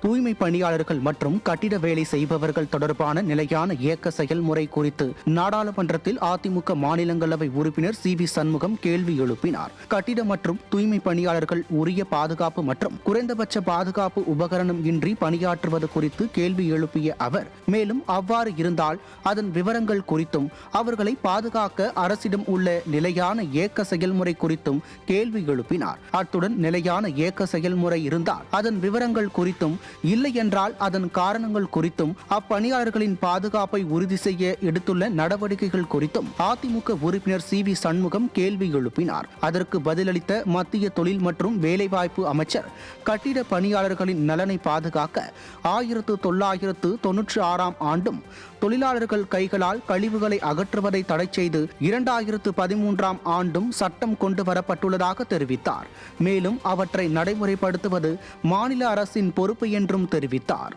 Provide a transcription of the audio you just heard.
தூய்மை பணியாளர்கள் மற்றும் கட்டிட வேலை செய்பவர்கள் தொடர்பான நிலையான இயக்க செயல்முறை குறித்து நாடாளுமன்றத்தில் அதிமுக மாநிலங்களவை உறுப்பினர் சி.வி. சண்முகம் கேள்வி எழுப்பினார். கட்டிட மற்றும் தூய்மை பணியாளர்கள் உரிய பாதுகாப்பு மற்றும் குறைந்தபட்ச பாதுகாப்பு உபகரணம் இன்றி பணியாற்றுவது குறித்து கேள்வி எழுப்பிய அவர், மேலும் அவ்வாறு இருந்தால் அதன் விவரங்கள் குறித்தும் அவர்களை பாதுகாக்க அரசிடம் உள்ள நிலையான இயக்க செயல்முறை குறித்தும் கேள்வி எழுப்பினார். அத்துடன் நிலையான இயக்க செயல்முறை இருந்தால் அதன் விவரங்கள் குறித்தும், இல்லை என்றால் அதன் காரணங்கள் குறித்தும், அப்பணியாளர்களின் பாதுகாப்பை உறுதி செய்ய எடுத்துள்ள நடவடிக்கைகள் குறித்தும் அதிமுக உறுப்பினர் சி.வி. சண்முகம் கேள்வி எழுப்பினார். அதற்கு பதிலளித்த மத்திய தொழில் மற்றும் வேலைவாய்ப்பு அமைச்சர், கட்டிட பணியாளர்களின் நலனை பாதுகாக்க 1996ஆம் ஆண்டும் தொழிலாளர்கள் கைகளால் கழிவுகளை அகற்றுவதை தடை செய்து 2013ஆம் ஆண்டும் சட்டம் கொண்டு வரப்பட்டுள்ளதாக தெரிவித்தார். மேலும் அவற்றை நடைமுறைப்படுத்துவது மாநில அரசின் பொறுப்பு என்றும் தெரிவித்தார்.